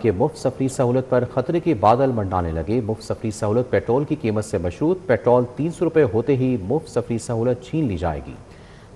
کے مفت سفری سہولت پر خطرے کے بادل منڈانے لگے۔ مفت سفری سہولت پیٹرول کی قیمت سے مشروط، پیٹرول 300 روپے ہوتے ہی مفت سفری سہولت چھین لی جائے گی۔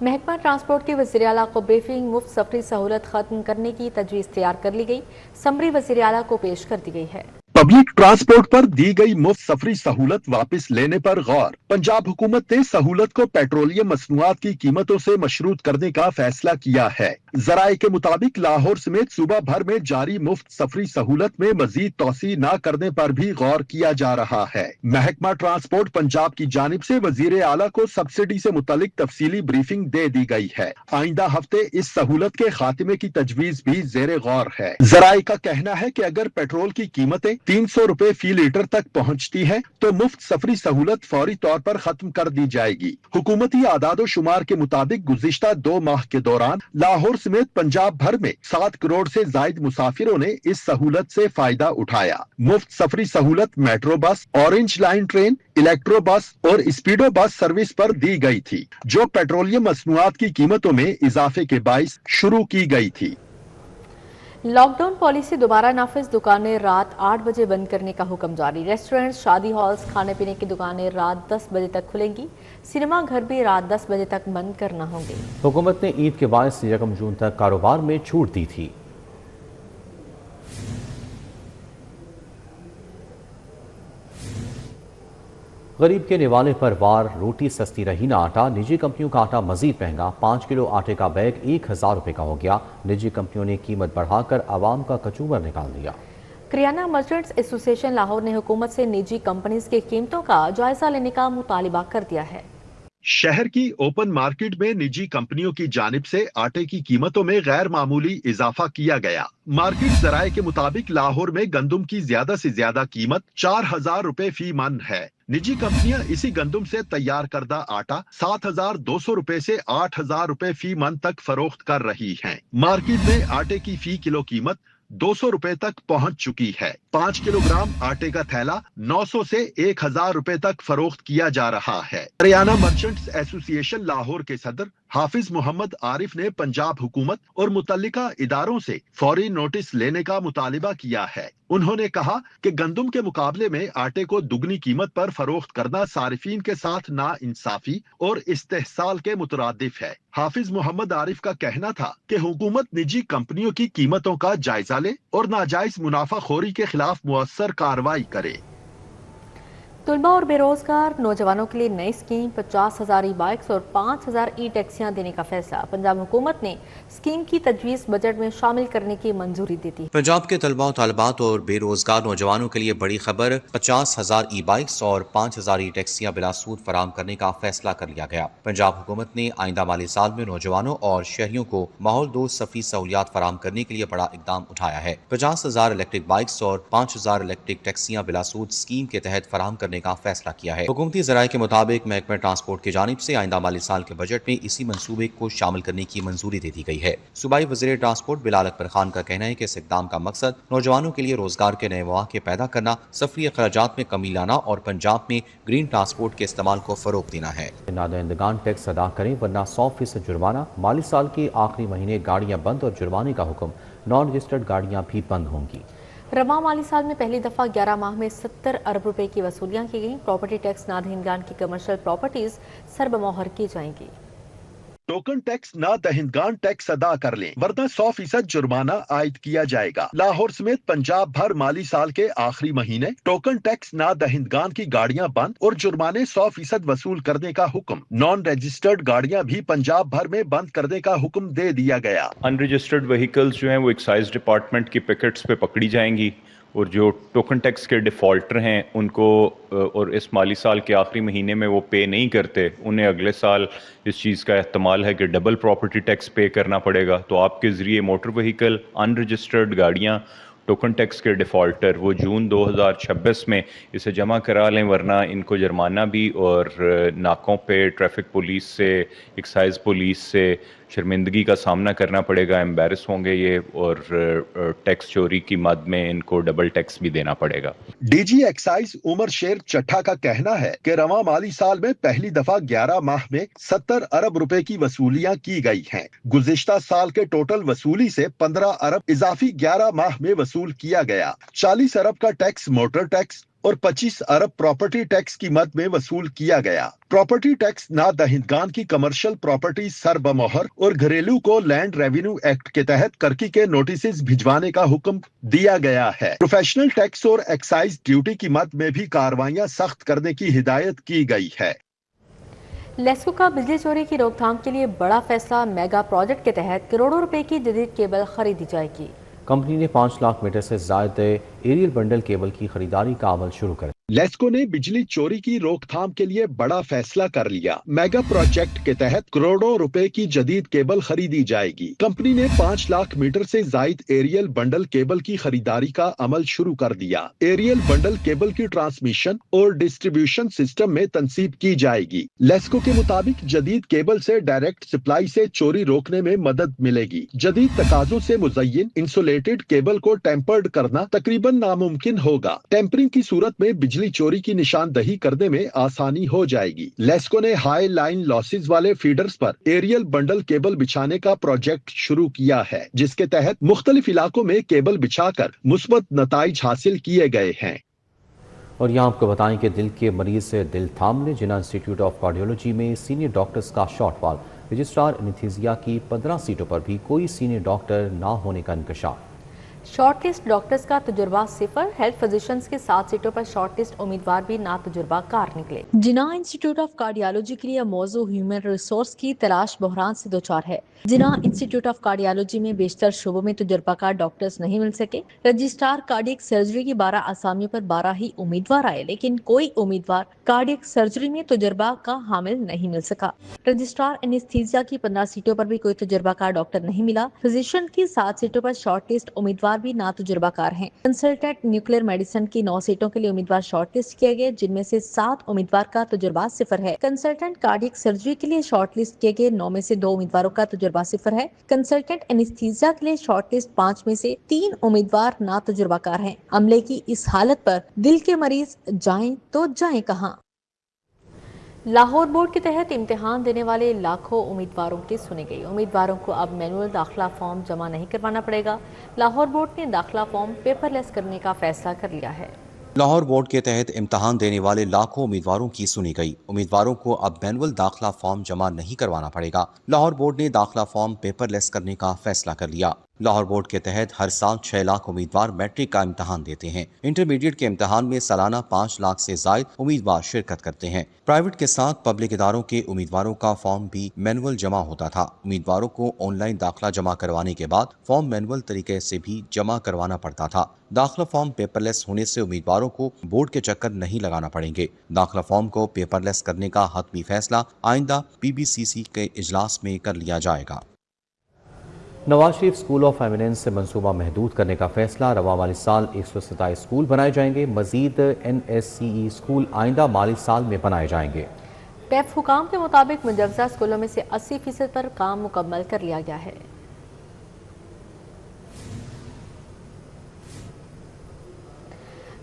محکمہ ٹرانسپورٹ کے وزیر اعلیٰ کو بریفنگ، مفت سفری سہولت ختم کرنے کی تجویز تیار کر لی گئی، سمری وزیر اعلیٰ کو پیش کر دی گئی ہے۔ پبلک ٹرانسپورٹ پر دی گئی مفت سفری سہولت واپس لینے پر غور۔ پنجاب حکومت نے سہولت کو پیٹرولیم مصنوعات کی قیمتوں سے مشروط کرنے کا فیصلہ کیا ہے۔ ذرائع کے مطابق لاہور سمیت صوبہ بھر میں جاری مفت سفری سہولت میں مزید توسیع نہ کرنے پر بھی غور کیا جا رہا ہے۔ محکمہ ٹرانسپورٹ پنجاب کی جانب سے وزیر اعلیٰ کو سبسڈی سے متعلق تفصیلی بریفنگ دے دی گئی ہے۔ آئندہ ہفتے اس سہولت کے خاتمے کی تجویز بھی زیر غور ہے۔ ذرائع کا کہنا ہے کہ اگر پیٹرول کی قیمتیں 300 روپے فی لیٹر تک پہنچتی ہے تو مفت سفری سہولت فوری طور پر ختم کر دی جائے گی۔ حکومتی اعداد و شمار کے مطابق گزشتہ 2 ماہ کے دوران لاہور سمیت پنجاب بھر میں 7 کروڑ سے زائد مسافروں نے اس سہولت سے فائدہ اٹھایا۔ مفت سفری سہولت metro bus, orange line train, electro بس اور اسپیڈو بس سروس پر دی گئی تھی، جو پیٹرولیم مصنوعات کی قیمتوں میں اضافے کے باعث شروع کی گئی تھی۔ لاک ڈاؤن پالیسی دوبارہ نافذ، دکانیں رات 8 بجے بند کرنے کا حکم جاری۔ ریسٹورنٹس، شادی ہالز، کھانے پینے کی دکانیں رات 10 بجے تک کھلیں گی، سنیما گھر بھی رات 10 بجے تک بند کرنا ہوں گے۔ حکومت نے عید کے باعث 1 جون تک کاروبار میں چھوٹ دی تھی۔ غریب کے نوالے پر وار، روٹی سستی رہی نہ آٹا، نجی کمپنیوں کا آٹا مزید مہنگا، 5 کلو آٹے کا بیگ 1000 روپے کا ہو گیا۔ نجی کمپنیوں نے قیمت بڑھا کر عوام کا کچوبر نکال دیا۔ کریانہ مرچنٹس ایسوسی ایشن لاہور نے حکومت سے نجی کمپنیز کی قیمتوں کا جائزہ لینے کا مطالبہ کر دیا ہے۔ شہر کی اوپن مارکیٹ میں نجی کمپنیوں کی جانب سے آٹے کی قیمتوں میں غیر معمولی اضافہ کیا گیا۔ مارکیٹ ذرائع کے مطابق لاہور میں گندم کی زیادہ سے زیادہ قیمت 4000 روپے فی من ہے۔ نجی کمپنیاں اسی گندم سے تیار کردہ آٹا 7200 روپے سے 8000 روپے فی من تک فروخت کر رہی ہیں۔ مارکیٹ میں آٹے کی فی کلو قیمت 200 روپے تک پہنچ چکی ہے۔ 5 کلو گرام آٹے کا تھیلا 900 سے 1000 روپے تک فروخت کیا جا رہا ہے۔ کریانہ مرچنٹس ایسوسی ایشن لاہور کے صدر حافظ محمد عارف نے پنجاب حکومت اور متعلقہ اداروں سے فوری نوٹس لینے کا مطالبہ کیا ہے۔ انہوں نے کہا کہ گندم کے مقابلے میں آٹے کو دگنی قیمت پر فروخت کرنا صارفین کے ساتھ ناانصافی اور استحصال کے مترادف ہے۔ حافظ محمد عارف کا کہنا تھا کہ حکومت نجی کمپنیوں کی قیمتوں کا جائزہ لے اور ناجائز منافع خوری کے خلاف مؤثر کارروائی کرے۔ طلباء اور بے روزگار نوجوانوں کے لیے نئی اسکیم، 50,000 ای بائکس اور 5,000 ای ٹیکسیاں دینے کا فیصلہ۔ پنجاب حکومت نے اسکیم کی تجویز بجٹ میں شامل کرنے کی منظوری دی تھی۔ پنجاب کے طلباء و طالبات اور بے روزگار نوجوانوں کے لیے بڑی خبر، 50,000 ای بائکس اور 5,000 ای ٹیکسیاں بلا سود فراہم کرنے کا فیصلہ کر لیا گیا۔ پنجاب حکومت نے آئندہ مالی سال میں نوجوانوں اور شہریوں کو ماحول دوست سفری سہولیات فراہم کرنے کے لیے بڑا اقدام اٹھایا ہے۔ 50,000 الیکٹرک بائکس اور 5,000 الیکٹرک ٹیکسیاں بلا سود اسکیم کے تحت فراہم کرنے کا فیصلہ کیا ہے۔ حکومتی ذرائع کے مطابق محکمہ ٹرانسپورٹ کی جانب سے آئندہ مالی سال کے بجٹ میں اسی منصوبے کو شامل کرنے کی منظوری دے دی گئی ہے۔ صوبائی وزیر ٹرانسپورٹ بلال اکبر خان کا کہنا ہے کہ اس اقدام کا مقصد نوجوانوں کے لیے روزگار کے نئے مواقع پیدا کرنا، سفری اخراجات میں کمی لانا اور پنجاب میں گرین ٹرانسپورٹ کے استعمال کو فروغ دینا ہے۔ نادہندگان ٹیکس ادا کریں ورنہ 100% جرمانہ، مالی سال کے آخری مہینے گاڑیاں بند اور جرمانے کا حکم، نان رجسٹرڈ گاڑیاں بھی بند ہوں گی۔ رواں مالی سال میں پہلی دفعہ 11 ماہ میں 70 ارب روپے کی وصولیاں کی گئیں۔ پراپرٹی ٹیکس نادہندگان کی کمرشل پراپرٹیز سربمہر کی جائیں گی۔ ٹوکن ٹیکس نہ دہندگان ٹیکس ادا کر لیں ورنہ 100% جرمانہ عائد کیا جائے گا۔ لاہور سمیت پنجاب بھر مالی سال کے آخری مہینے ٹوکن ٹیکس نہ دہندگان کی گاڑیاں بند اور جرمانے 100% وصول کرنے کا حکم۔ نان رجسٹرڈ گاڑیاں بھی پنجاب بھر میں بند کرنے کا حکم دے دیا گیا۔ ان رجسٹرڈ وہیکلز جو ہیں وہ ایکسائز ڈپارٹمنٹ کی پکٹس پہ پکڑی جائیں گی، اور جو ٹوکن ٹیکس کے ڈیفالٹر ہیں ان کو اور اس مالی سال کے آخری مہینے میں وہ پے نہیں کرتے، انہیں اگلے سال اس چیز کا احتمال ہے کہ ڈبل پراپرٹی ٹیکس پے کرنا پڑے گا۔ تو آپ کے ذریعے موٹر وہیکل، ان رجسٹرڈ گاڑیاں، ٹوکن ٹیکس کے ڈیفالٹر وہ جون 2026 میں اسے جمع کرا لیں، ورنہ ان کو جرمانہ بھی اور ناکوں پہ ٹریفک پولیس سے، ایکسائز پولیس سے शर्मिंदगी का सामना करना पड़ेगा, एम्बेरस होंगे ये, और टैक्स चोरी की मद में इनको डबल टैक्स भी देना पड़ेगा। डीजी एक्साइज उमर शेर चट्ठा का कहना है कि रवां माली साल में पहली दफा 11 माह में 70 अरब रुपए की वसूलियां की गई हैं। गुज़िश्ता साल के टोटल वसूली से 15 अरब इजाफी 11 माह में वसूल किया गया। 40 अरब का टैक्स मोटर टैक्स और 25 अरब प्रॉपर्टी टैक्स की मद में वसूल किया गया। प्रॉपर्टी टैक्स नादहिंदगान की कमर्शियल प्रॉपर्टी सर बमोहर और घरेलू को लैंड रेवेन्यू एक्ट के तहत कर्की के नोटिस भिजवाने का हुक्म दिया गया है। प्रोफेशनल टैक्स और एक्साइज ड्यूटी की मद में भी कार्रवाइयां सख्त करने की हिदायत की गई है। लेस्को का बिजली चोरी की रोकथाम के लिए बड़ा फैसला, मेगा प्रोजेक्ट के तहत करोड़ों रुपए की जदीद केबल खरीदी जाएगी। कंपनी ने 5 लाख मीटर से ज्यादा एरियल बंडल केबल की खरीदारी का अमल शुरू कर। लेस्को ने बिजली चोरी की रोकथाम के लिए बड़ा फैसला कर लिया। मेगा प्रोजेक्ट के तहत करोड़ों रुपए की जदीद केबल खरीदी जाएगी। कंपनी ने 5 लाख मीटर से जायद एरियल बंडल केबल की खरीदारी का अमल शुरू कर दिया। एरियल बंडल केबल की ट्रांसमिशन और डिस्ट्रीब्यूशन सिस्टम में तनसीब की जाएगी। लेस्को के मुताबिक जदीद केबल से डायरेक्ट सप्लाई से चोरी रोकने में मदद मिलेगी। जदीद तकाजों से मुज़य्यन इंसुलेटेड केबल को टेम्पर्ड करना तकरीबन नामुमकिन होगा। टेम्परिंग की सूरत में बिजली चोरी की निशानदही करने में आसानी हो जाएगी। लेस्को ने हाई लाइन लॉसेज वाले फीडर्स पर एरियल बंडल केबल बिछाने का प्रोजेक्ट शुरू किया है, जिसके तहत मुख्तलिफ इलाकों में केबल बिछाकर मुस्बत नताइज हासिल किए गए हैं। और यहाँ आपको बताएं कि दिल के मरीज से दिल थामने जिन्ना इंस्टीट्यूट ऑफ कार्डियोलॉजी में सीनियर डॉक्टर्स का शॉर्टफॉल, रजिस्ट्रार एनेस्थीसिया की 15 सीटों पर भी कोई सीनियर डॉक्टर ना होने का इंकशाफ। शॉर्ट लिस्ट डॉक्टर्स का तजुर्बा 0, हेल्थ फिजिशियंस के 7 सीटों पर शॉर्ट लिस्ट उम्मीदवार भी ना तजुर्बा कार निकले। जिन्ना इंस्टीट्यूट ऑफ कार्डियोलॉजी के लिए मौजू ह्यूमन रिसोर्स की तलाश बहरान से दो चार है। जिन्ना इंस्टीट्यूट ऑफ कार्डियोलॉजी में बेशतर शोबों में तजुर्बाकार डॉक्टर्स नहीं मिल सके। रजिस्ट्रार कार्डियक सर्जरी की 12 आसामियों पर 12 ही उम्मीदवार आए, लेकिन कोई उम्मीदवार कार्डियक सर्जरी में तजुर्बा का हामिल नहीं मिल सका। रजिस्ट्रार एनेस्थीसिया की 15 सीटों पर भी कोई तजुर्बाकार डॉक्टर नहीं मिला। फिजिशियन की 7 सीटों पर शॉर्ट लिस्ट उम्मीदवार भी ना तजुर्बाकार हैं। कंसल्टेंट न्यूक्लियर मेडिसिन की 9 सीटों के लिए उम्मीदवार शॉर्ट लिस्ट किए गए, जिनमें से 7 उम्मीदवार का तजुर्बा 0 है। कंसल्टेंट कार्डियक सर्जरी के लिए शॉर्ट लिस्ट किए गए 9 में से 2 उम्मीदवारों का तजुर्बा 0 है। कंसल्टेंट एनेस्थीसिया के लिए शॉर्ट लिस्ट 5 में से 3 उम्मीदवार ना तजुर्बाकार हैं। अमले की इस हालत पर दिल के मरीज जाएं तो जाएं कहां। लाहौर बोर्ड के तहत इम्तिहान देने वाले लाखों उम्मीदवारों की सुनी गई। उम्मीदवारों को अब मैनुअल दाखिला फॉर्म जमा नहीं करवाना पड़ेगा। लाहौर बोर्ड ने दाखिला फॉर्म पेपरलेस करने का फैसला कर लिया है। लाहौर बोर्ड के तहत इम्तहान देने वाले लाखों उम्मीदवारों की सुनी गई। उम्मीदवारों को अब मैनुअल दाखिला फॉर्म जमा नहीं करवाना पड़ेगा। लाहौर बोर्ड ने दाखिला फॉर्म पेपरलेस करने का फैसला कर लिया। लाहौर बोर्ड के तहत हर साल 6 लाख उम्मीदवार मैट्रिक का इम्तहान देते हैं। इंटरमीडिएट के इम्तहान में सालाना 5 लाख से जायद उम्मीदवार शिरकत करते हैं। प्राइवेट के साथ पब्लिक इदारों के उम्मीदवारों का फॉर्म भी मैनुअल जमा होता था। उम्मीदवारों को ऑनलाइन दाखिला जमा करवाने के बाद फॉर्म मैनुअल तरीके से भी जमा करवाना पड़ता था। दाखिला फॉर्म पेपरलेस होने से उम्मीदवारों को बोर्ड के चक्कर नहीं लगाना पड़ेंगे। दाखिला फॉर्म को पेपरलेस करने का हतमी फैसला आइंदा PBCC के इजलास में कर लिया जाएगा। Nawaz Sharif school of eminence से मंसूबा महदूद करने का फैसला। रवां माली साल 127 स्कूल बनाए जाएंगे। मजीद NSCE स्कूल आइंदा माली साल में बनाए जाएंगे। पैफ हुकाम के मुताबिक मुजवजा स्कूलों में से 80% पर काम मुकम्मल कर लिया गया है।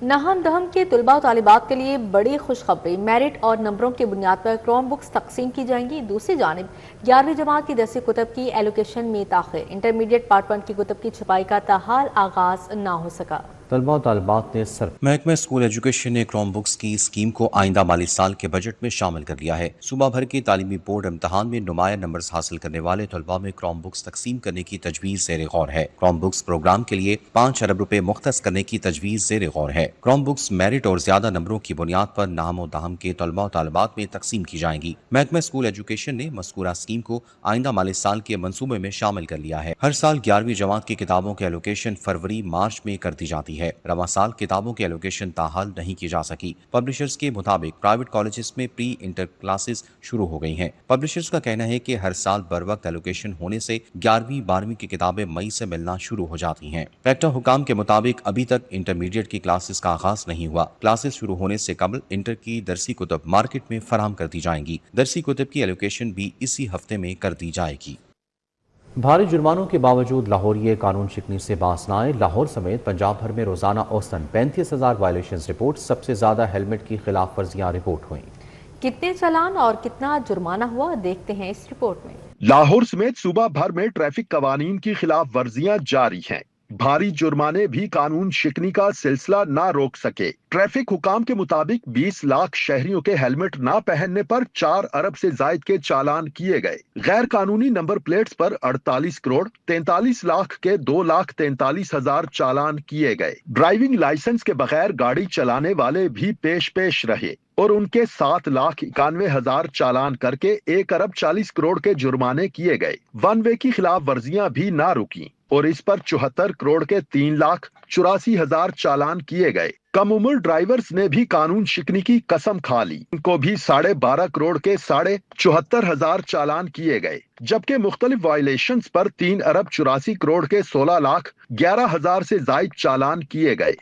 नहम दहम के तुलबा और तालिबात के लिए बड़ी खुशखबरी, मेरिट और नंबरों की बुनियाद पर क्रोम बुक्स तकसीम की जाएंगी। दूसरी जानिब 11वीं जमात की दरसी कुतब की एलोकेशन में ताख़िर, इंटरमीडिएट पार्ट 1 की कुतब की छपाई का ताहाल आगाज न हो सका। तलबा और तालिबात ने महकमा स्कूल एजुकेशन ने क्रोम बुक्स की स्कीम को आइंदा माली साल के बजट में शामिल कर लिया है। सूबा भर के तालीमी बोर्ड इम्तहान में नुमाया नंबर्स हासिल करने वाले तलबा में क्रोम बुक्स तकसीम करने की तजवीज़ ज़ेर गौर है। क्रोम बुक्स प्रोग्राम के लिए 5 अरब रुपए मुख्तस करने की तजवीज़ ज़ेर गौर है। क्रोम बुक्स मेरिट और ज्यादा नंबरों की बुनियाद पर नाम और दाहम के तलबा और तालिबात में तकसीम की जाएंगी। महकमा स्कूल एजुकेशन ने मज़कूरा स्कीम को आइंदा माली साल के मंसूबे में शामिल कर लिया है। हर साल 11वीं जमात की किताबों के एलोकेशन फरवरी मार्च में कर दी जाती है। रवां साल किताबों की एलोकेशन ताहाल नहीं की जा सकी। पब्लिशर्स के मुताबिक प्राइवेट कॉलेजेस में प्री इंटर क्लासेस शुरू हो गई हैं। पब्लिशर्स का कहना है कि हर साल बर वक्त एलोकेशन होने से 11वीं 12वीं की किताबें मई से मिलना शुरू हो जाती हैं। रेक्टर हुकाम के मुताबिक अभी तक इंटरमीडिएट की क्लासेस का आगाज नहीं हुआ। क्लासेस शुरू होने से कबल इंटर की दरसी कुतब मार्केट में फराहम कर दी जाएंगी। दरसी कुतब की एलोकेशन भी इसी हफ्ते में कर दी जाएगी। بھاری جرمانوں کے باوجود لاہوریے قانون شکنی سے باز نہ آئے۔ لاہور سمیت پنجاب بھر میں روزانہ اوسطاً 35,000 وائلیشنز رپورٹ، سب سے زیادہ ہیلمٹ کی خلاف ورزیاں رپورٹ ہوئیں۔ کتنے چالان اور کتنا جرمانہ ہوا دیکھتے ہیں اس رپورٹ میں۔ لاہور سمیت صوبہ بھر میں ٹریفک قوانین کی خلاف ورزیاں جاری ہیں۔ بھاری جرمانے بھی قانون شکنی کا سلسلہ نہ روک سکے۔ ٹریفک حکام کے مطابق 20 لاکھ شہریوں کے ہیلمٹ نہ پہننے پر 4 ارب سے زائد کے چالان کیے گئے۔ غیر قانونی نمبر پلیٹس پر 48 کروڑ 43 لاکھ کے 2,43,000 چالان کیے گئے۔ ڈرائیونگ لائسنس کے بغیر گاڑی چلانے والے بھی پیش رہے اور ان کے 7,91,000 چالان کر کے 1 ارب 40 کروڑ کے جرمانے کیے گئے۔ ون وے کی خلاف ورزیاں بھی نہ رکیں اور اس پر 74 کروڑ کے 3,84,000 چالان کیے گئے۔ کم عمر ڈرائیورز نے بھی قانون شکنی کی قسم کھا لی، ان کو بھی 12.5 کروڑ کے 74,000 چالان کیے گئے، جبکہ مختلف وائلیشنز پر 3 ارب 84 کروڑ کے 16,11,000 سے زائد چالان کیے گئے۔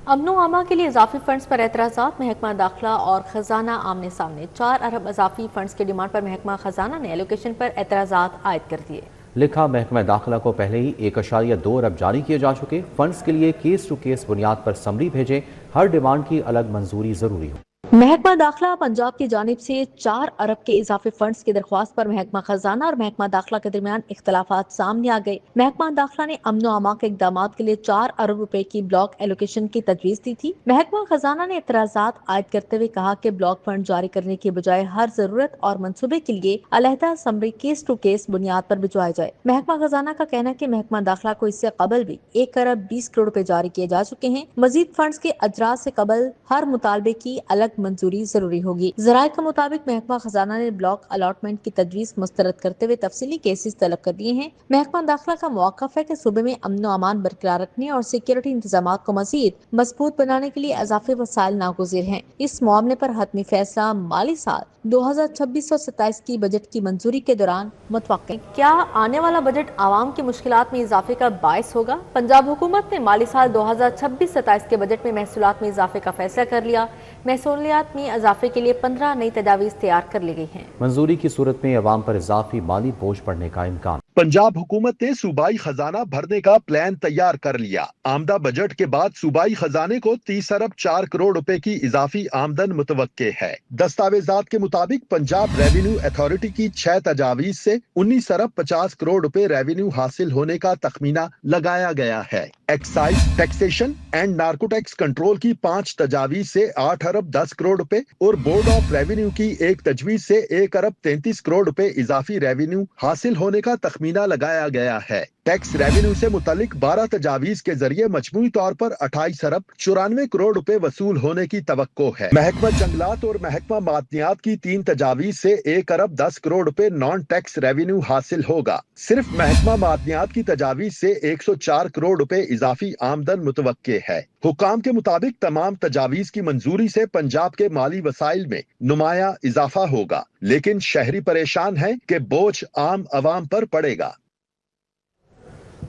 امن و امان کے لیے اضافی فنڈز پر اعتراضات، محکمہ داخلہ اور خزانہ آمنے سامنے۔ 4 ارب اضافی فنڈز کی ڈیمانڈ پر محکمہ خزانہ نے ایلوکیشن پر اعتراضات عائد کر دیے۔ لکھا، محکمہ داخلہ کو پہلے ہی 1.2 ارب جاری کیے جا چکے، فنڈز کے لیے کیس ٹو کیس بنیاد پر سمری بھیجیں، ہر ڈیمانڈ کی الگ منظوری ضروری ہو۔ محکمہ داخلہ پنجاب کی جانب سے 4 ارب کے اضافی فنڈز کی درخواست پر محکمہ خزانہ اور محکمہ داخلہ کے درمیان اختلافات سامنے آ گئے۔ محکمہ داخلہ نے امن و امان کے اقدامات کے لیے 4 ارب روپے کی بلاک ایلوکیشن کی تجویز دی تھی۔ محکمہ خزانہ نے اعتراضات عائد کرتے ہوئے کہا کہ بلاک فنڈ جاری کرنے کی بجائے ہر ضرورت اور منصوبے کے لیے علیحدہ سمری کیس ٹو کیس بنیاد پر بھجوایا جائے۔ محکمہ خزانہ کا کہنا ہے کہ محکمہ داخلہ کو اس سے قبل بھی 1 ارب 20 کروڑ روپے جاری کیے جا چکے ہیں۔ مزید فنڈز کے اجراء سے قبل ہر مطالبے کی الگ منظوری ضروری ہوگی۔ ذرائع کے مطابق محکمہ خزانہ نے بلاک الاٹمنٹ کی تجویز مسترد کرتے ہوئے تفصیلی کیسز طلب کر دیے ہیں۔ محکمہ داخلہ کا موقف ہے کہ صوبے میں امن و امان برقرار رکھنے اور سیکیورٹی انتظامات کو مزید مضبوط بنانے کے لیے اضافی وسائل ناگزیر ہیں۔ اس معاملے پر حتمی فیصلہ مالی سال 2026-27 کی بجٹ کی منظوری کے دوران متوقع۔ کیا آنے والا بجٹ عوام کی مشکلات میں اضافے کا باعث ہوگا؟ پنجاب حکومت نے مالی سال 2026-27 کے بجٹ میں محصولات میں اضافے کا فیصلہ کر لیا۔ محصولیات میں اضافے کے لیے 15 نئی تجاویز تیار کر لی گئی ہیں۔ منظوری کی صورت میں عوام پر اضافی مالی بوجھ پڑنے کا امکان۔ پنجاب حکومت نے صوبائی خزانہ بھرنے کا پلان تیار کر لیا۔ آمدہ بجٹ کے بعد صوبائی خزانے کو 30 ارب 4 کروڑ روپے کی اضافی آمدن متوقع ہے۔ دستاویزات کے مطابق پنجاب ریونیو اتھارٹی کی 6 تجاویز سے 19 ارب 50 کروڑ روپے ریونیو حاصل ہونے کا تخمینہ لگایا گیا ہے۔ Excise, taxation and narcotics control کی 5 تجاویز سے 8 ارب 10 کروڑ روپے اور بورڈ آف ریونیو کی 1 تجویز سے 1 ارب 33 کروڑ روپے اضافی ریونیو حاصل ہونے کا تخمینہ لگایا گیا ہے۔ ٹیکس ریونیو سے متعلق 12 تجاویز کے ذریعے مجموعی طور پر 28 ارب 94 کروڑ روپے وصول ہونے کی توقع ہے۔ محکمہ جنگلات اور محکمہ معدنیات کی 3 تجاویز سے 1 ارب 10 کروڑ روپے نان ٹیکس ریونیو حاصل ہوگا۔ صرف محکمہ معدنیات کی تجاویز سے 104 کروڑ روپے اضافی آمدن متوقع ہے۔ حکام کے مطابق تمام تجاویز کی منظوری سے پنجاب کے مالی وسائل میں نمایاں اضافہ ہوگا، لیکن شہری پریشان ہیں کہ بوجھ عام عوام پر پڑے گا۔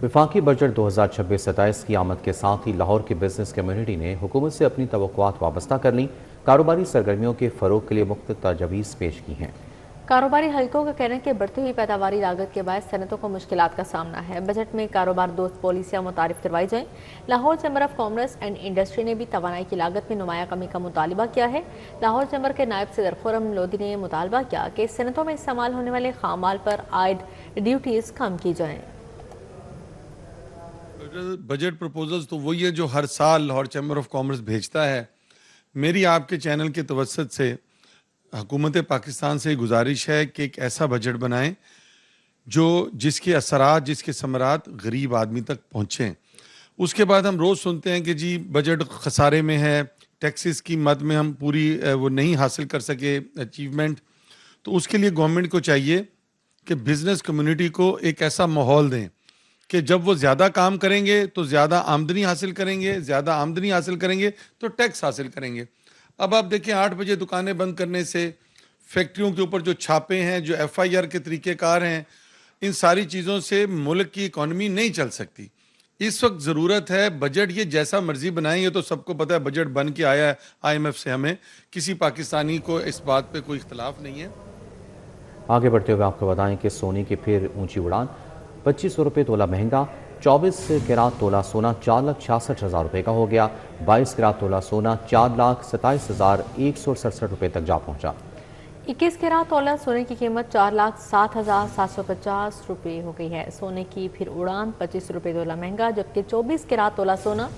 وفاقی بجٹ 2026-27 کی آمد کے ساتھ ہی لاہور کی بزنس کمیونٹی نے حکومت سے اپنی توقعات وابستہ کر لیں، کاروباری سرگرمیوں کے فروغ کے لیے مختلف تجاویز پیش کی ہیں۔ کاروباری حلقوں کا کہنا ہے کہ بڑھتی ہوئی پیداواری لاگت کے باعث صنعتوں کو مشکلات کا سامنا ہے۔ بجٹ میں کاروبار دوست پالیسیاں متعارف کروائی جائیں۔ Lahore chamber of commerce and industry نے بھی توانائی کی لاگت میں نمایاں کمی کا مطالبہ کیا ہے۔ لاہور چیمبر کے نائب صدر خرم لودھی نے مطالبہ کیا کہ صنعتوں میں استعمال ہونے والے خام مال پر عائد ڈیوٹیز کم کی جائیں۔ بجٹ پروپوزلز تو وہی ہے جو ہر سال لاہور چیمبر آف کامرس بھیجتا ہے۔ میری آپ کے چینل کے توسط سے حکومت پاکستان سے گزارش ہے کہ ایک ایسا بجٹ بنائیں جس کے اثرات، جس کے ثمرات غریب آدمی تک پہنچیں۔ اس کے بعد ہم روز سنتے ہیں کہ جی بجٹ خسارے میں ہے، ٹیکسز کی مد میں ہم پوری وہ نہیں حاصل کر سکے اچیومنٹ۔ تو اس کے لیے گورنمنٹ کو چاہیے کہ بزنس کمیونٹی کو ایک ایسا ماحول دیں کہ جب وہ زیادہ کام کریں گے تو زیادہ آمدنی حاصل کریں گے، زیادہ آمدنی حاصل کریں گے تو ٹیکس حاصل کریں گے۔ اب آپ دیکھیں 8 بجے دکانیں بند کرنے سے، فیکٹریوں کے اوپر جو چھاپے ہیں، جو FIR کے طریقہ کار ہیں، ان ساری چیزوں سے ملک کی اکانومی نہیں چل سکتی۔ اس وقت ضرورت ہے بجٹ یہ جیسا مرضی بنائیں، یہ تو سب کو پتہ ہے بجٹ بن کے آیا ہے IMF سے، ہمیں کسی پاکستانی کو اس بات پہ کوئی اختلاف نہیں ہے۔ आगे बढ़ते हुए आपको बताएं कि सोने की फिर ऊंची उड़ान, 2500 रुपये तोला महंगा। 24 कैरात तोला सोना 4,66,000 रुपये का हो गया। 22 कैरात तोला सोना 4,27,167 रुपये तक जा पहुंचा। 21 कैरात तोला सोने की कीमत 4,07,750 रुपये हो गई है। सोने की फिर उड़ान 25 रुपये तोला महंगा, जबकि 24 कैरात तोला सोना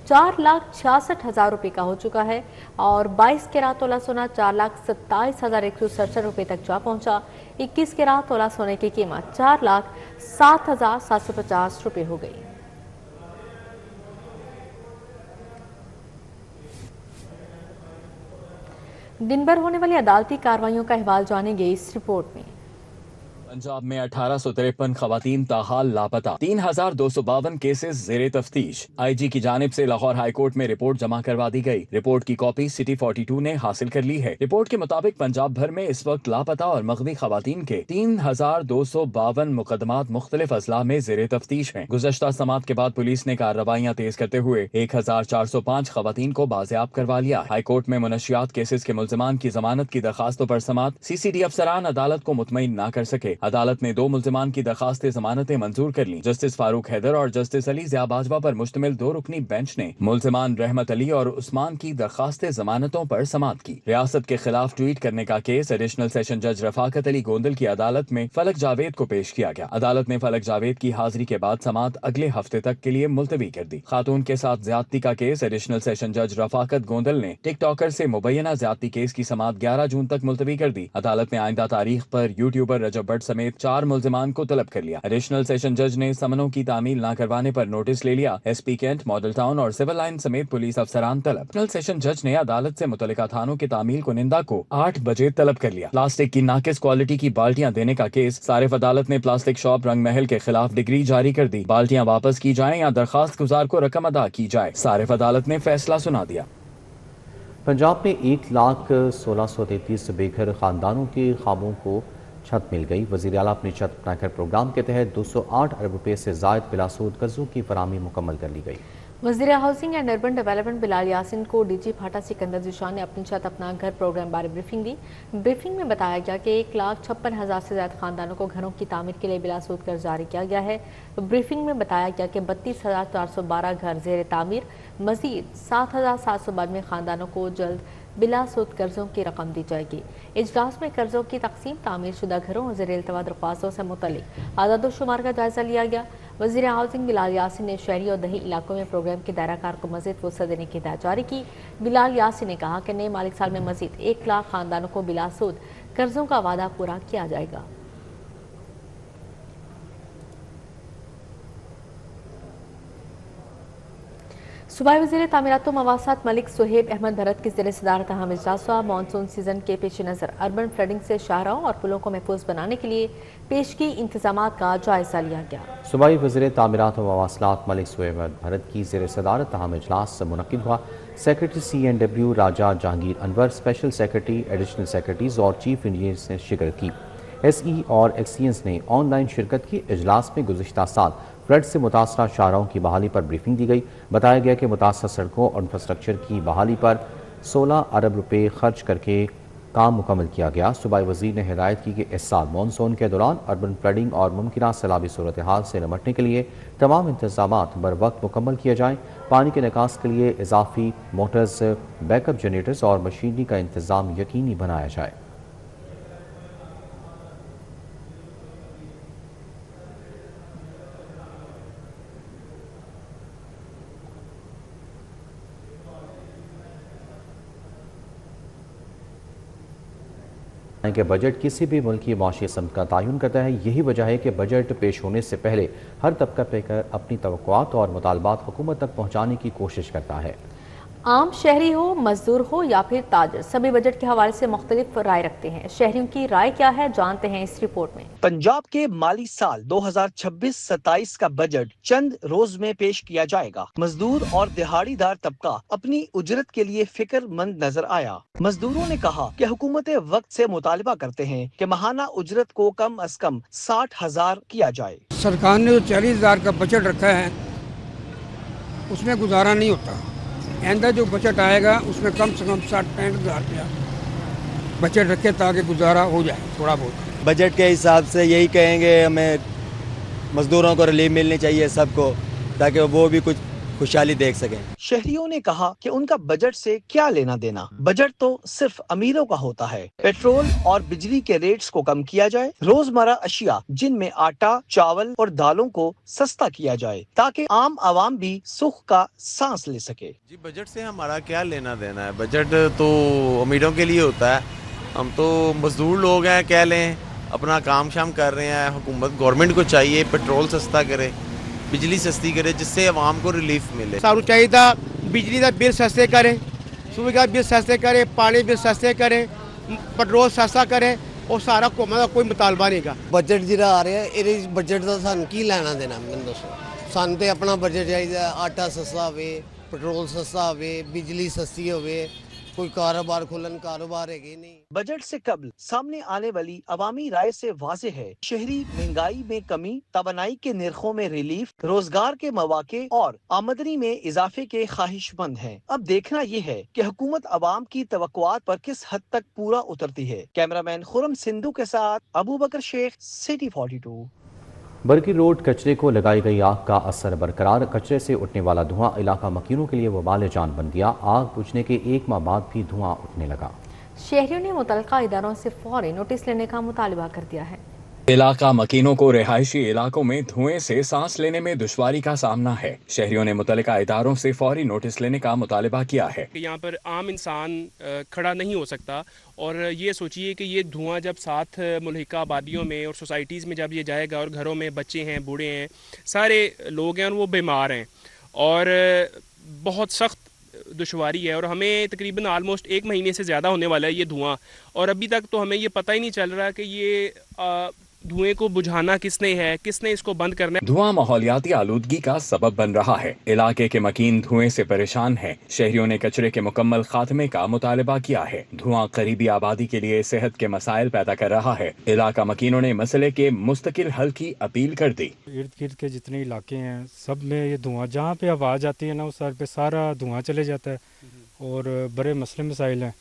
4,66,000 रुपये का हो चुका है और 22 कैरात तोला सोना 4,27,167 रुपये तक जा पहुंचा। 21 कैरात तोला सोने की कीमत 4,07,750 रुपये हो गई। दिन भर होने वाली अदालती कार्रवाइयों का अहवाल जानेंगे इस रिपोर्ट में। पंजाब में 1853 खवातीन ताहाल लापता, 3,252 केसेस ज़ेरे तफ्तीश। IG की जानिब से लाहौर हाई कोर्ट में रिपोर्ट जमा करवा दी गई। रिपोर्ट की कॉपी सिटी 42 ने हासिल कर ली है। रिपोर्ट के मुताबिक पंजाब भर में इस वक्त लापता और मगवी खवातीन के 3,252 मुकदमात मुख्तलिफ अजला में ज़ेरे तफ्तीश हैं। गुज़श्ता समात के बाद पुलिस ने कार्रवाइयाँ तेज करते हुए 1,405 खवातीन को बाजियाब करवा लिया। हाई कोर्ट में मुनशियात केसेस के मुल्ज़िमान की जमानत की दरखास्तों पर समात CCD अफसरान अदालत को मुतमईन न कर सके। अदालत ने 2 मुल्ज़िमान की दरखास्तें जमानतें मंजूर कर ली। जस्टिस फारूक हैदर और जस्टिस अली ज़िया बाजवा पर मुश्तमिल 2 रुकनी बेंच ने मुल्ज़िमान रहमत अली और उस्मान की दरखास्तें जमानतों पर समात की। रियासत के खिलाफ ट्वीट करने का केस एडिशनल सेशन जज रफाकत अली गोंदल की अदालत में फलक जावेद को पेश किया गया। अदालत ने फलक जावेद की हाजिरी के बाद समात अगले हफ्ते तक के लिए मुलतवी कर दी। खातून के साथ ज्यादती का केस एडिशनल सेशन जज रफाकत गोंदल ने टिकटॉकर से मुबैना ज्यादती केस की समात 11 जून तक मुलतवी कर दी। अदालत ने आइंदा तारीख पर यूट्यूबर रजब भट्ट समेत 4 मुल्ज़िमान को तलब कर लिया। एडिशनल सेशन जज ने समनों की तामील न करवाने पर नोटिस ले लिया। SP कैंट, मॉडल टाउन और सिविल लाइन समेत पुलिस अफसरान तलब। एडिशनल सेशन जज ने अदालत से मुतल्लिका थानों के तामील कुनिंदा को 8 बजे तलब कर लिया। प्लास्टिक की नाकिस क्वालिटी की बाल्टियां देने का केस, सारिफ अदालत ने प्लास्टिक शॉप रंग महल के खिलाफ डिग्री जारी कर दी। बाल्टियां वापस की जाएं या दरखास्त गुजार को रकम अदा की जाए। सारिफ अदालत ने फैसला सुना दिया। पंजाब में 1,16,33 बेघर खानदानों के ख्वाबों को छत मिल गई। वज़ीर आला अपनी छत बनाकर प्रोग्राम के तहत 208 अरब रुपये से ज़ायद बिलासूद कर्जों की फराहमी मुकम्मल कर ली गई। वज़ीर housing and urban development Bilal Yasin को DG फाटा सिकंदर ज़ीशान ने अपनी छत अपना घर प्रोग्राम बारे ब्रीफिंग दी। ब्रीफिंग में बताया गया कि 1,56,000 से ज़्यादा खानदानों को घरों की तामीर के लिए बिलासूद कर्ज जारी किया गया है। ब्रीफिंग में बताया गया कि 32,412 घर ज़ेर तामीर, मज़ीद 7,792 खानदानों को जल्द बिलासूद कर्जों की रकम दी जाएगी। इजलास में कर्जों की तकसीम, तामीर शुदा घरों और ज़ेर इल्तवा दरख्वास्तों से मुतल्लिक आदाद शुमार का जायजा लिया गया। वज़ीर हाउसिंग बिलाल यासिन ने शहरी और दही इलाकों में प्रोग्राम के दायरा कार को मज़ीद वसअत देने की हिदायत जारी की। बिलाल यासिन ने कहा कि नए मालिक साल में मज़ीद 1 लाख खानदानों को बिलासूद कर्जों का वादा पूरा किया जाएगा। सूबाई वज़ीर तामीरात व मवासात मलिक सुहेब अहमद भरत की ज़ेर सदारत अहम इजलास हुआ। मानसून सीजन के पेश नज़र अर्बन फ्लडिंग से शाहराहों और पुलों को महफूज बनाने के लिए पेशगी इंतजामात का जायजा लिया गया। सूबाई वज़ीर तामीरात व मवासलात मलिक सुहेब अहमद भरत की ज़ेर सदारत अहम इजलास मुनक़िद हुआ। Secretary CNW Raja Jahangir Anwar, special secretary, additional secretaries और चीफ इंजीनियर्स ने शिरकत की। SE और एक्सीएंस ने ऑनलाइन शिरकत की। इजलास में गुज़िश्ता साल फ्लड से मुतासरा शाहराहों की बहाली पर ब्रीफिंग दी गई। बताया गया कि मुतासरा सड़कों और इंफ्रास्ट्रक्चर की बहाली पर 16 अरब रुपये खर्च करके काम मुकम्मल किया गया। सूबाई वज़ीर ने हिदायत की कि इस साल मानसून के दौरान अर्बन फ्लडिंग और मुमकिन सैलाबी सूरत हाल से निपटने के लिए तमाम इंतजामात बर वक्त मुकम्मल किए जाएँ। पानी के निकास के लिए इजाफी मोटर्स, बैकअप जनरेटर्स और मशीनरी का इंतज़ाम यकीनी बनाया जाए। कि बजट किसी भी मुल्क की माशी समत का तयन करता है। यही वजह है कि बजट पेश होने से पहले हर तबका पेकर अपनी तवक्कुआत और मुतालबात हुकूमत तक पहुँचाने की कोशिश करता है। आम शहरी हो, मजदूर हो या फिर ताजर, सभी बजट के हवाले से मुख्तलिफ राय रखते हैं। शहरियों की राय क्या है, जानते हैं इस रिपोर्ट में। पंजाब के माली साल 2026-27 का बजट चंद रोज में पेश किया जाएगा। मजदूर और दिहाड़ीदार तबका अपनी उजरत के लिए फिक्रमंद नजर आया। मजदूरों ने कहा कि हुकूमत वक्त से मुतालबा करते हैं कि माहाना उजरत को कम अज कम 60,000 किया जाए। सरकार ने जो 40,000 का बजट रखा है उसमें गुजारा नहीं होता। आइंदा जो बजट आएगा उसमें कम से कम 60-65,000 रुपया बजट रखे ताकि गुजारा हो जाए थोड़ा बहुत। बजट के हिसाब से यही कहेंगे, हमें मजदूरों को रिलीफ मिलनी चाहिए सबको, ताकि वो भी कुछ खुशहाली देख सकें। शहरियों ने कहा कि उनका बजट से क्या लेना देना, बजट तो सिर्फ अमीरों का होता है। पेट्रोल और बिजली के रेट्स को कम किया जाए, रोजमर्रा अशिया जिनमें आटा, चावल और दालों को सस्ता किया जाए ताकि आम आवाम भी सुख का सांस ले सके। जी, बजट से हमारा क्या लेना देना है? बजट तो अमीरों के लिए होता है, हम तो मजदूर लोग हैं, कह लें अपना काम शाम कर रहे हैं। हुकूमत गवर्नमेंट को चाहिए पेट्रोल सस्ता करे, बिजली सस्ती करे, जिससे आवाम को रिलीफ मिले। सारू चाहिए था बिजली का बिल सस्ते करें, सुबह का बिल सस्ते करें, पानी बिल सस्ते करें, पेट्रोल सस्ता करें और सारा कोई मुतालबा नहीं का। बजट जिहड़ा आ रहा है ये बजट का सानू की लेना देना, मैनूं दसो। सानू ते अपना बजट चाहिए, आटा सस्ता होवे, पेट्रोल सस्ता होवे, बिजली सस्ती होवे, कोई कारोबार खोलन कारोबार है नहीं। बजट से कबल सामने आने वाली अवामी राय से वाज़ेह है, शहरी महंगाई में कमी, तवानाई के निर्खों में रिलीफ, रोजगार के मौके और आमदनी में इजाफे के ख्वाहिशमंद हैं। अब देखना ये है कि हुकूमत अवाम की तवक्कुआत पर किस हद तक पूरा उतरती है। कैमरामैन खुरम सिंधु के साथ अबू बकर शेख, सिटी 42। बरकी रोड कचरे को लगाई गई आग का असर बरकरार, कचरे से उठने वाला धुआं इलाका मकीनों के लिए वबाल जान बन गया। आग बुझने के 1 माह बाद भी धुआं उठने लगा। शहरियों ने मुतलका इदारों से फौरी नोटिस लेने का मुतालबा कर दिया है। इलाका मकीनों को रिहायशी इलाकों में धुएं से सांस लेने में दुश्वारी का सामना है। शहरियों ने मुतलका इदारों से फौरी नोटिस लेने का मुतालबा किया है। यहाँ पर आम इंसान खड़ा नहीं हो सकता, और ये सोचिए कि ये धुआं जब साथ मुल्हिका आबादियों में और सोसाइटीज़ में जब ये जाएगा, और घरों में बच्चे हैं, बूढ़े हैं, सारे लोग हैं और वो बीमार हैं, और बहुत सख्त दुश्वारी है। और हमें तकरीबन आलमोस्ट 1 महीने से ज़्यादा होने वाला है ये धुआं, और अभी तक तो हमें ये पता ही नहीं चल रहा कि ये धुएं को बुझाना किसने है, किसने इसको बंद करना है। धुआं माहौलियाती आलूदगी का सबब बन रहा है। इलाके के मकीन धुएं से परेशान हैं। शहरियों ने कचरे के मुकम्मल खात्मे का मुतालबा किया है। धुआं करीबी आबादी के लिए सेहत के मसाइल पैदा कर रहा है। इलाका मकीनों ने मसले के मुस्तकिल हल की अपील कर दी। इर्द गिर्द के जितने इलाके हैं सब में ये धुआं, जहाँ पे आवाज़ आती है ना उस सर पे सारा धुआं चले जाता है, और बड़े मसले मसाइल हैं,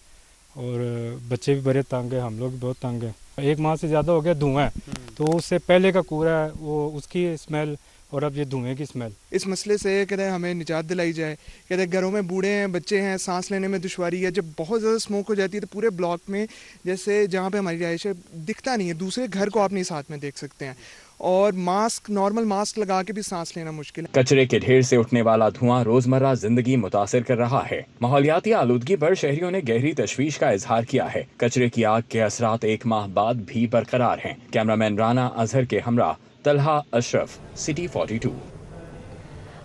और बच्चे भी बड़े तंग हैं, हम लोग भी बहुत तंग हैं। 1 माह से ज़्यादा हो गया धुआं, तो उससे पहले का कूड़ा है वो उसकी स्मेल, और अब ये धुएं की स्मेल। इस मसले से कहते हैं हमें निजात दिलाई जाए। कहते हैं घरों में बूढ़े हैं, बच्चे हैं, सांस लेने में दुश्वारी है। जब बहुत ज़्यादा स्मोक हो जाती है तो पूरे ब्लॉक में, जैसे जहाँ पे हमारी रिहाइश है, दिखता नहीं है, दूसरे घर को आप नहीं साथ में देख सकते हैं, और मास्क, नॉर्मल मास्क लगा के भी सांस लेना मुश्किल है। कचरे के ढेर से उठने वाला धुआं रोजमर्रा जिंदगी मुतासिर कर रहा है। माहौलियाती आलूदगी पर शहरियों ने गहरी तशवीश का इजहार किया है। कचरे की आग के असरात 1 माह बाद भी बरकरार हैं। कैमरामैन राना अजहर के हमरा तलहा अशरफ, सिटी 42।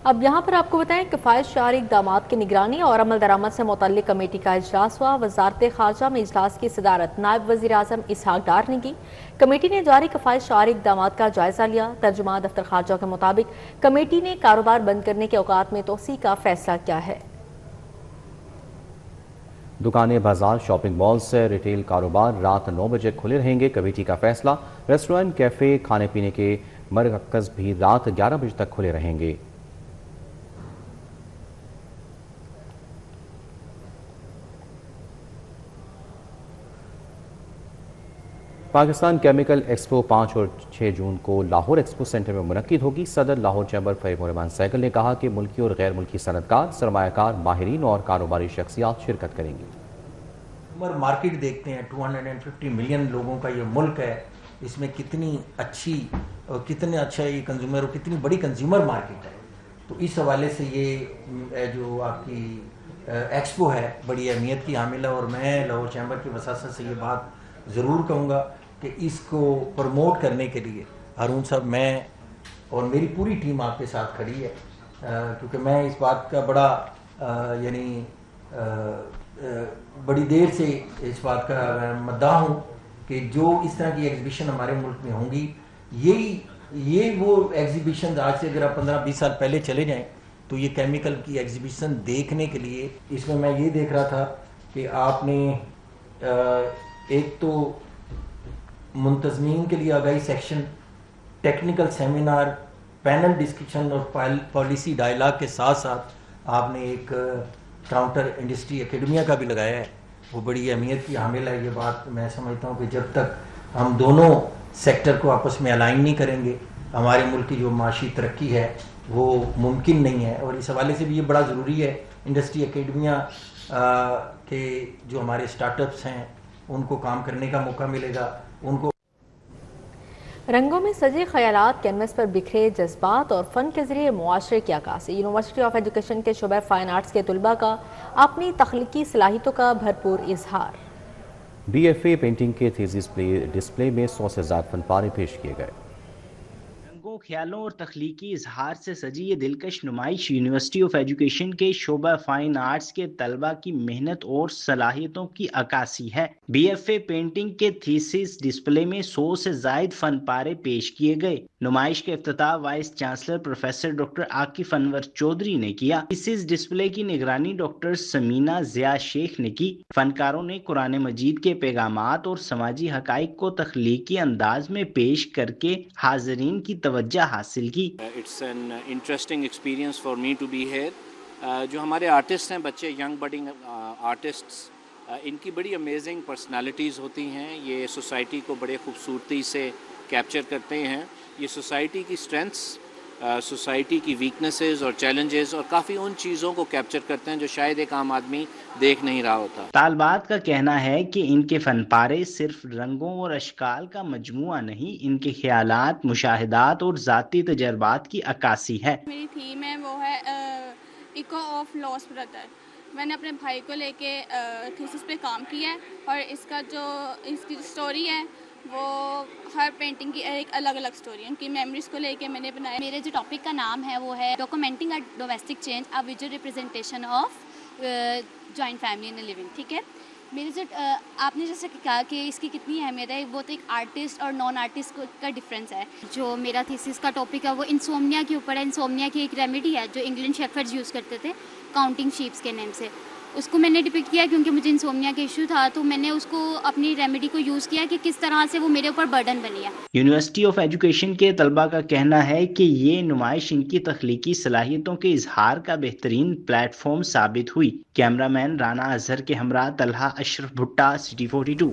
अब यहाँ पर आपको बताएं, किफ़ायतशारी इक़दामात की निगरानी और अमल दरामद से मुतल्लिक़ कमेटी का इजलास हुआ। वज़ारत ख़ारजा में इजलास की सदारत नायब वज़ीर आज़म इसहाक डार ने की। कमेटी ने जारी किफ़ायतशारी इक़दामात का जायज़ा लिया। तर्जुमा दफ्तर ख़ारजा के मुताबिक कमेटी ने कारोबार बंद करने के औकात में तोसी का फैसला किया है। दुकानें, बाजार, शॉपिंग मॉल से रिटेल कारोबार रात 9 बजे खुले रहेंगे। कमेटी का फैसला। रेस्टोरेंट, कैफ़े, खाने पीने के मरकज़ भी रात 11 बजे तक खुले रहेंगे। पाकिस्तान केमिकल एक्सपो 5 और 6 जून को लाहौर एक्सपो सेंटर में मुनक्किद होगी। सदर लाहौर चैम्बर फहीम रहमान सैगल ने कहा कि मुल्की और गैर मुल्की सनतकार, सरमायाकार, माहिरीन और कारोबारी शख्सियात शिरकत करेंगी। मार्केट देखते हैं, 250 मिलियन लोगों का ये मुल्क है, इसमें कितनी अच्छी और कितने अच्छा ये कंज्यूमर और कितनी बड़ी कंज्यूमर मार्केट है। तो इस हवाले से ये जो आपकी एक्सपो है बड़ी अहमियत की हामिल है, और मैं लाहौर चैम्बर की वसासत से ये बात ज़रूर कहूँगा कि इसको प्रमोट करने के लिए हारून साहब, मैं और मेरी पूरी टीम आपके साथ खड़ी है, क्योंकि मैं इस बात का बड़ा बड़ी देर से इस बात का मद्दाह हूँ कि जो इस तरह की एग्जीबिशन हमारे मुल्क में होंगी, ये वो एग्जीबिशन आज से अगर आप 15-20 साल पहले चले जाएं तो ये केमिकल की एग्जीबिशन देखने के लिए, इसमें मैं ये देख रहा था कि आपने एक तो मुंतज़मीन के लिए आगाही section, technical seminar, panel discussion और पॉलिसी डायलॉग के साथ साथ आपने एक काउंटर इंडस्ट्री एकेडमिया का भी लगाया है। وہ بڑی اہمیت کی حامل ہے. یہ بات میں سمجھتا ہوں کہ جب تک ہم دونوں سیکٹر کو آپس میں الائن نہیں کریں گے ہمارے ملک کی جو معاشی ترقی ہے وہ ممکن نہیں ہے. اور اس حوالے سے بھی یہ بڑا ضروری ہے انڈسٹری اکیڈمیاں کے جو ہمارے اسٹارٹ اپس ہیں ان کو کام کرنے کا موقع ملے گا. ان کو رنگوں میں سجے خیالات کینوس پر بکھرے جذبات اور فن کے ذریعے معاشرے کی عکاسی. یونیورسٹی آف ایجوکیشن کے شعبہ فائن آرٹس کے طلباء کا اپنی تخلیقی صلاحیتوں کا بھرپور اظہار. بی ایف اے پینٹنگ کے تھیسس ڈسپلے میں 100 سے زائد فن پارے پیش کیے گئے. رنگوں، خیالوں اور تخلیقی اظہار سے سجی یہ دلکش نمائش یونیورسٹی آف ایجوکیشن کے شعبہ فائن آرٹس کے طلباء کی محنت اور صلاحیتوں کی عکاسی ہے. بی ایف اے پینٹنگ کے تھیسس ڈسپلے میں 100 سے زائد فن پارے پیش کیے گئے. نمائش کا افتتاح vice chancellor professor doctor Akif Anwar Chaudhry نے کیا. تھیسس ڈسپلے کی نگرانی ڈاکٹر سمینہ ضیاء شیخ نے کی. فنکاروں نے قرآن مجید کے پیغامات اور سماجی حقائق کو تخلیقی انداز میں پیش کر کے حاضرین کی توجہ حاصل کی. It's an interesting experience for me to be here. جو ہمارے آرٹسٹ ہیں بچے ینگ بڈنگ آرٹسٹس ان کی بڑی امیزنگ پرسنالٹیز ہوتی ہیں. یہ سوسائٹی کو بڑے خوبصورتی سے کیپچر کرتے ہیں. یہ سوسائٹی کی اسٹرینتھس، سوسائٹی کی ویکنسز اور چیلنجز اور کافی ان چیزوں کو کیپچر کرتے ہیں جو شاید ایک عام آدمی دیکھ نہیں رہا ہوتا. طالبات کا کہنا ہے کہ ان کے فن پارے صرف رنگوں اور اشکال کا مجموعہ نہیں، ان کے خیالات، مشاہدات اور ذاتی تجربات کی عکاسی ہے. میری تھیم ہے وہ ہے ایکو آف لاس بردر. میں نے اپنے بھائی کو لے کے تھیسس پہ کام کیا ہے اور اس کی جو اسٹوری ہے وہ ہر پینٹنگ کی ایک الگ الگ اسٹوری ہے. ان کی میموریز کو لے کے میں نے بنایا. میرے جو ٹاپک کا نام ہے وہ ہے documenting a domestic change a visual representation of joint family in living. ٹھیک ہے، میرے جو آپ نے جیسے کہا کہ اس کی کتنی اہمیت ہے، وہ تو ایک آرٹسٹ اور نان آرٹسٹ کا ڈفرینس ہے. جو میرا تھیسس کا ٹاپک ہے وہ انسومنیا کے اوپر ہے. انسومنیا کی ایک ریمیڈی ہے جو انگلینڈ شیفرڈز یوز کرتے تھے کاؤنٹنگ شیپس کے نیم سے. اس کو میں نے ڈپکٹ کیا کیونکہ مجھے انسومنیا کا ایشو تھا، تو میں نے اس کو اپنی ریمیڈی کو یوز کیا کہ کس طرح سے وہ میرے اوپر برڈن بنی ہے. یونیورسٹی آف ایجوکیشن کے طلباء کا کہنا ہے کہ یہ نمائش ان کی تخلیقی صلاحیتوں کے اظہار کا بہترین پلیٹ فارم ثابت ہوئی. کیمرہ مین رانا اظہر کے ہمراہ طلحہ اشرف بھٹا، سٹی 42.